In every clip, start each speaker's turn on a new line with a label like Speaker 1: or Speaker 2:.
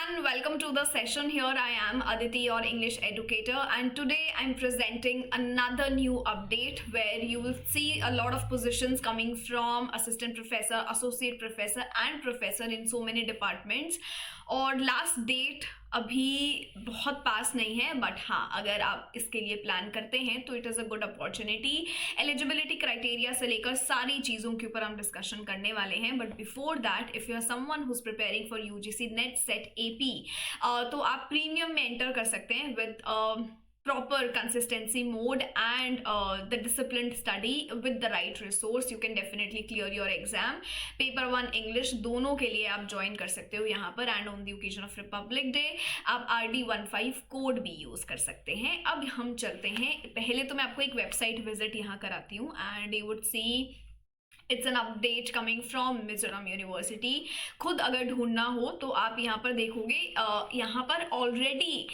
Speaker 1: everyone, welcome to the session. Here I am Aditi, your English educator, and today I'm presenting another new update where you will see a lot of positions coming from assistant professor, associate professor and professor in so many departments. और last date अभी बहुत पास नहीं है, but हाँ, अगर आप इसके लिए प्लान करते हैं तो it is a good opportunity. Eligibility criteria से लेकर सारी चीज़ों के ऊपर हम डिस्कशन करने वाले हैं. But before that, if you are someone who is preparing for UGC NET SET AP, तो आप प्रीमियम में एंटर कर सकते हैं with proper consistency mode and the disciplined study with the right resource. You can definitely clear your exam. paper 1 English दोनों के लिए आप ज्वाइन कर सकते हो यहाँ पर. And on the occasion of Republic day आप RD15 कोड भी यूज कर सकते हैं. अब हम चलते हैं, पहले तो मैं आपको एक वेबसाइट विजिट यहाँ कराती हूँ and you would see it's an update coming from Mizoram university. खुद अगर ढूंढना हो तो आप यहाँ पर देखोगे, यहाँ पर already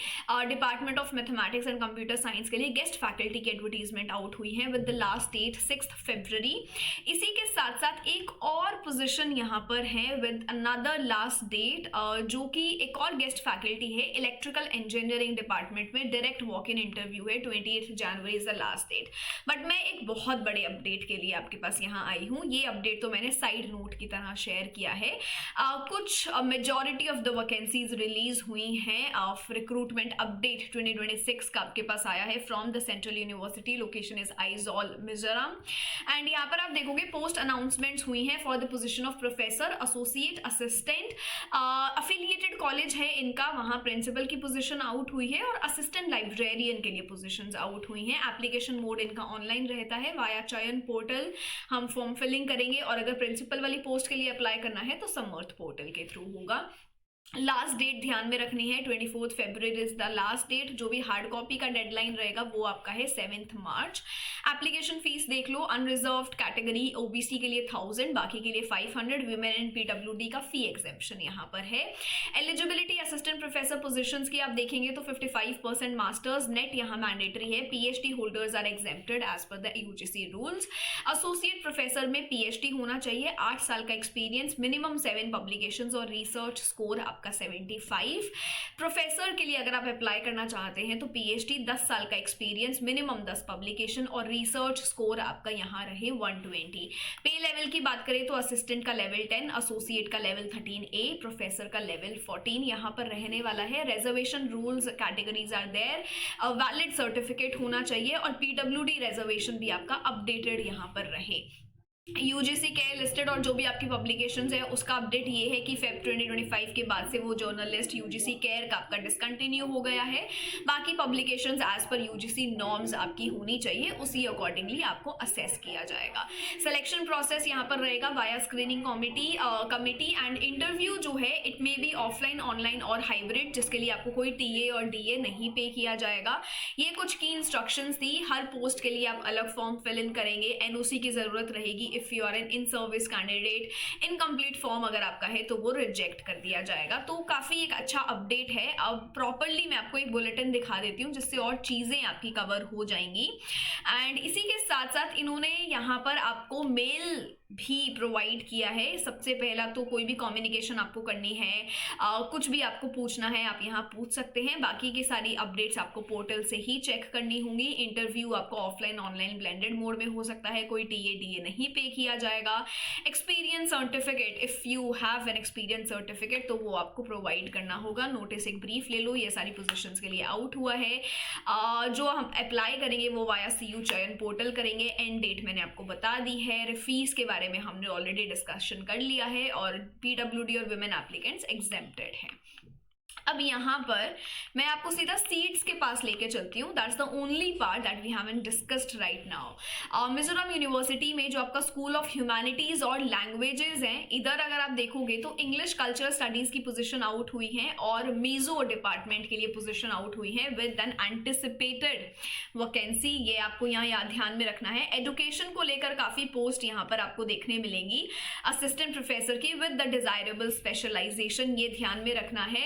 Speaker 1: department of mathematics and computer science के लिए गेस्ट फैकल्टी की एडवर्टीजमेंट आउट हुई है विद द लास्ट डेट 6 फरवरी. इसी के साथ साथ एक और पोजीशन यहाँ पर है विद अनदर लास्ट डेट, जो कि एक और गेस्ट फैकल्टी है इलेक्ट्रिकल इंजीनियरिंग डिपार्टमेंट में. डायरेक्ट वॉक इन इंटरव्यू है. 28 January is the last date. But मैं एक बहुत बड़े अपडेट के लिए आपके पास यहाँ आई हूँ. ये अपडेट तो मैंने साइड नोट की तरह शेयर किया है. कुछ majority of the vacancies release हुई हैं ऑफ रिक्रूटमेंट अपडेट 2026 का आपके पास आया है from the central university. Location is Aizawl Mizoram. And यहाँ पर आप देखोगे पोस्ट अनाउंसमेंट्स हुई हैं for the position of professor, associate, assistant. Affiliated college है इनका, वहाँ प्रिंसिपल की पोजीशन आउट हुई है और असिस्टेंट लाइब्रेरियन के लिए पोजीशंस आउट हुई हैं. एप्लीकेशन मोड इनका ऑनलाइन रहता है वाया चयन पोर्टल. हम फॉर्म फिलिंग करेंगे और अगर प्रिंसिपल वाली पोस्ट के लिए अप्लाई करना है तो समर्थ पोर्टल के थ्रू होगा. लास्ट डेट ध्यान में रखनी है, 24 फरवरी इज द लास्ट डेट. जो भी हार्ड कॉपी का डेडलाइन रहेगा वो आपका है 7 मार्च. एप्लीकेशन फीस देख लो. अनरिजर्व्ड कैटेगरी ओबीसी के लिए 1000, बाकी के लिए 500. वुमेन एंड पीडब्ल्यूडी का फी एग्जेम्पशन यहाँ पर है. एलिजिबिलिटी असिस्टेंट प्रोफेसर पोजीशंस की आप देखेंगे तो 55% मास्टर्स. नेट यहाँ मैंडेटरी है. PhD holders are exempted as per the UGC rules. Associate professor में पीएचडी होना चाहिए, 8 साल का एक्सपीरियंस, मिनिमम 7 पब्लिकेशंस और रिसर्च स्कोर आपका 75. प्रोफेसर के लिए अगर आप अप्लाई करना चाहते हैं तो पीएचडी, 10 साल का एक्सपीरियंस, मिनिमम 10 पब्लिकेशन और रिसर्च स्कोर आपका यहाँ रहे 120. पे लेवल की बात करें तो असिस्टेंट का लेवल 10, एसोसिएट का लेवल 13A, प्रोफेसर का लेवल 14 यहाँ पर रहने वाला है. Reservation rules categories are there. Valid certificate होना चाहिए और पीडब्ल्यूडी रिजर्वेशन भी आपका अपडेटेड यहाँ पर रहे. यूजीसी के लिस्टेड और जो भी आपकी पब्लिकेशंस है उसका अपडेट ये है कि फेब 2025 के बाद से वो जर्नलिस्ट यूजीसी केयर का आपका डिसकंटिन्यू हो गया है. बाकी publications as per UGC norms आपकी होनी चाहिए, उसी अकॉर्डिंगली आपको असेस किया जाएगा. सिलेक्शन प्रोसेस यहाँ पर रहेगा via screening committee and interview जो है it may be offline, online और हाइब्रिड, जिसके लिए आपको कोई टीए और डीए नहीं पे किया जाएगा. ये कुछ की इंस्ट्रक्शंस थी. हर पोस्ट के लिए आप अलग फॉर्म फिल इन करेंगे. एनओसी की जरूरत रहेगी if you are an in service candidate. Incomplete form अगर आपका है तो वो रिजेक्ट कर दिया जाएगा. तो काफी एक अच्छा अपडेट है. अब प्रॉपरली मैं आपको एक बुलेटिन दिखा देती हूँ जिससे और चीजें आपकी कवर हो जाएंगी. एंड इसी के साथ साथ इन्होंने यहाँ पर आपको मेल भी प्रोवाइड किया है. सबसे पहला तो कोई भी कम्युनिकेशन आपको करनी है, कुछ भी आपको पूछना है आप यहाँ पूछ सकते हैं. बाकी की सारी अपडेट्स आपको पोर्टल से ही चेक करनी होंगी. इंटरव्यू आपको ऑफलाइन, ऑनलाइन, ब्लेंडेड मोड में हो सकता है. कोई टीए डीए नहीं पे किया जाएगा. Experience certificate, if you have an experience certificate तो वो आपको प्रोवाइड करना होगा. नोटिस एक ब्रीफ ले लो. ये सारी पोजीशंस के लिए आउट हुआ है. जो हम अप्लाई करेंगे वो वाया सीयू चयन पोर्टल करेंगे. एंड डेट मैंने आपको बता दी है. फीस के बारे में हमने ऑलरेडी डिस्कशन कर लिया है और पीडब्ल्यूडी और वुमेन एप्लीकेंट्स एग्जेम्प्टेड हैं. अब यहाँ पर मैं आपको सीधा सीट्स के पास लेके चलती हूँ. That's the only part that we haven't discussed right now. Mizoram university में जो आपका स्कूल ऑफ ह्यूमैनिटीज और लैंग्वेजेस हैं, इधर अगर आप देखोगे तो इंग्लिश कल्चरल स्टडीज की पोजीशन आउट हुई है और मीजो डिपार्टमेंट के लिए पोजीशन आउट हुई है विद एन एंटिसिपेटेड वैकेंसी. ये आपको यहाँ ध्यान में रखना है. एजुकेशन को लेकर काफी पोस्ट यहाँ पर आपको देखने मिलेंगी असिस्टेंट प्रोफेसर की विद द डिजायरेबल स्पेशलाइजेशन. ये ध्यान में रखना है.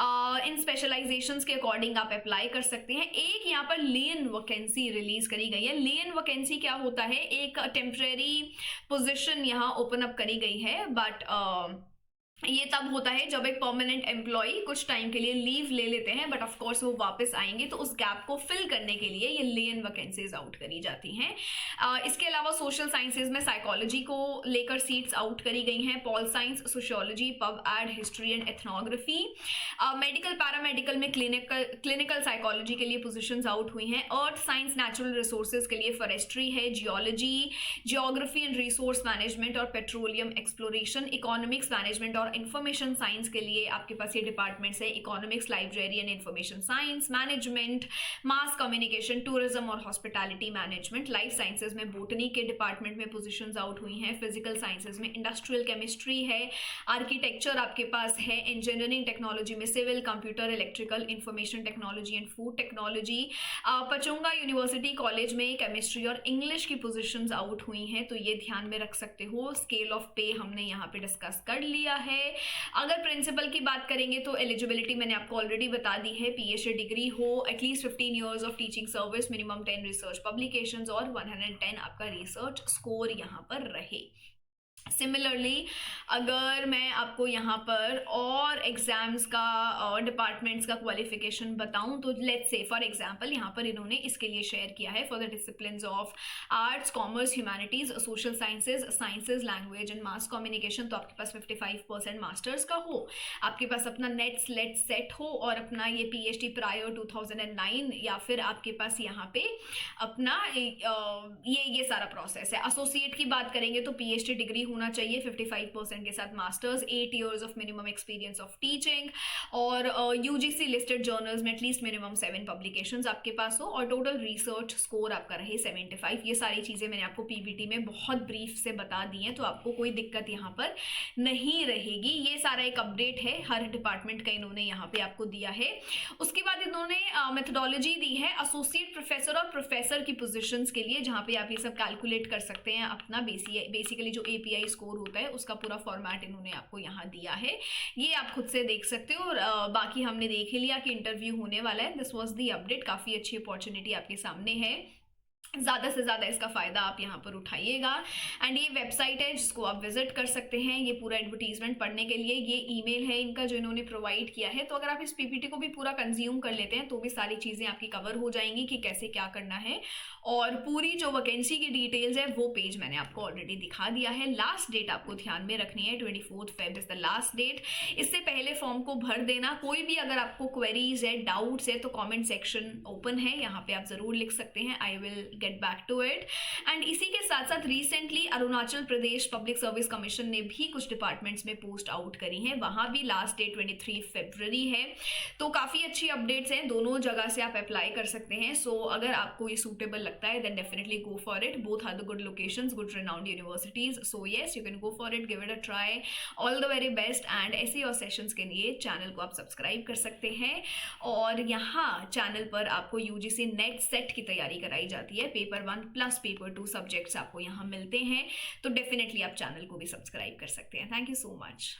Speaker 1: इन स्पेशलाइजेशंस के अकॉर्डिंग आप अप्लाई कर सकते हैं. एक यहाँ पर लेन वैकेंसी रिलीज करी गई है. लेन वैकेंसी क्या होता है? एक टेम्परेरी पोजीशन यहाँ ओपन अप करी गई है, बट ये तब होता है जब एक परमानेंट एम्प्लॉय कुछ टाइम के लिए लीव ले लेते हैं, बट ऑफ कोर्स वो वापस आएंगे, तो उस गैप को फिल करने के लिए ये लेन वैकेंसीज आउट करी जाती हैं। इसके अलावा सोशल साइंसेज में साइकोलॉजी को लेकर सीट्स आउट करी गई हैं, pol science, sociology, pub ad, history and ethnography. Medical paramedical में क्लिनिकल साइकोलॉजी के लिए पोजिशन आउट हुई हैं। अर्थ साइंस नेचुरल रिसोर्सेज के लिए फॉरेस्ट्री है, geology, geography and resource management और पेट्रोलियम एक्सप्लोरेशन। इकोनॉमिक्स मैनेजमेंट और इंफॉर्मेशन साइंस के लिए आपके पास ये डिपार्टमेंट्स है, economics, library and information science, management, mass communication, tourism और हॉस्पिटैलिटी मैनेजमेंट। लाइफ साइंसेज में बोटनी के डिपार्टमेंट में पोजीशंस आउट हुई हैं। फिजिकल साइंसेज में इंडस्ट्रियल केमिस्ट्री है, आर्किटेक्चर आपके पास है, इंजीनियरिंग टेक्नोलॉजी में civil, computer, electrical, information technology and food technology. Pachhunga university college में केमिस्ट्री और इंग्लिश की पोजीशंस आउट हुई हैं, तो ये ध्यान में रख सकते हो। स्केल ऑफ पे हमने यहाँ पे डिस्कस कर लिया है। अगर प्रिंसिपल की बात करेंगे तो एलिजिबिलिटी मैंने आपको ऑलरेडी बता दी है, पीएचडी डिग्री हो, at least 15 years of teaching service, minimum 10 research publications और 110 आपका रिसर्च स्कोर यहाँ पर रहे। सिमिलरली अगर मैं आपको यहाँ पर और एग्जाम्स का और डिपार्टमेंट्स का क्वालिफिकेशन बताऊँ तो लेट्स से फॉर एग्जांपल यहाँ पर इन्होंने इसके लिए शेयर किया है, for the disciplines of arts, commerce, humanities, social sciences, language and mass communication, तो आपके पास 55% मास्टर्स का हो, आपके पास अपना नेट स्लेट सेट हो और अपना ये पीएचडी प्रायर 2009, या फिर आपके पास यहाँ पे अपना ये सारा प्रोसेस है। एसोसिएट की बात करेंगे तो पीएचडी डिग्री होना चाहिए 55% के साथ, masters, 8 years of minimum experience of teaching और यूजीसी लिस्टेड जर्नल्स में एटलीस्ट मिनिमम 7 पब्लिकेशंस आपके पास हो और टोटल रिसर्च स्कोर आपका रहे 75। ये सारी चीज़ें मैंने आपको पीपीटी में बहुत ब्रीफ से बता दी हैं, तो आपको कोई दिक्कत यहाँ पर नहीं रहेगी। ये सारा एक अपडेट है हर डिपार्टमेंट का इन्होंने यहाँ पे आपको दिया है। उसके बाद इन्होंने मेथोडोलॉजी दी है एसोसिएट प्रोफेसर और प्रोफेसर की पोजिशंस के लिए, जहाँ पे आप ये सब कैलकुलेट कर सकते हैं अपना बेसिकली जो एपीआई स्कोर होता है उसका पूरा फॉर्मेट इन्होंने आपको यहाँ दिया है, ये आप खुद से देख सकते हो। और बाकी हमने देख ही लिया कि इंटरव्यू होने वाला है। दिस वाज द अपडेट, काफ़ी अच्छी अपॉर्चुनिटी आपके सामने है, ज़्यादा से ज़्यादा इसका फ़ायदा आप यहाँ पर उठाइएगा। एंड ये वेबसाइट है जिसको आप विजिट कर सकते हैं ये पूरा एडवर्टीजमेंट पढ़ने के लिए। ये ईमेल है इनका जो इन्होंने प्रोवाइड किया है, तो अगर आप इस पीपीटी को भी पूरा कंज्यूम कर लेते हैं तो भी सारी चीज़ें आपकी कवर हो जाएंगी कि कैसे क्या करना है। और पूरी जो वैकेंसी की डिटेल्स है वो पेज मैंने आपको ऑलरेडी दिखा दिया है। लास्ट डेट आपको ध्यान में रखनी है, 24 Feb is the last date. इससे पहले फॉर्म को भर देना। कोई भी अगर आपको क्वेरीज है, डाउट्स है, तो कॉमेंट सेक्शन ओपन है, यहाँ पे आप ज़रूर लिख सकते हैं, I will get back to it. And इसी के साथ साथ recently Arunachal Pradesh public service commission ने भी कुछ डिपार्टमेंट्स में पोस्ट आउट करी हैं, वहाँ भी लास्ट डेट 23 फरवरी है। तो काफ़ी अच्छी अपडेट्स हैं, दोनों जगह से आप अप्लाई कर सकते हैं। सो अगर आपको ये सूटेबल लगता है then definitely go for it. Both are the good locations, good renowned universities, so yes you can go for it, give it a try. All the very best. And ऐसे और सेशंस के लिए channel को आप subscribe कर सकते हैं। और यहाँ चैनल पर आपको यूजीसी नेट सेट की तैयारी कराई जाती है, पेपर 1 प्लस पेपर 2 सब्जेक्ट्स आपको यहाँ मिलते हैं, तो डेफिनेटली आप चैनल को भी सब्सक्राइब कर सकते हैं। Thank you so much.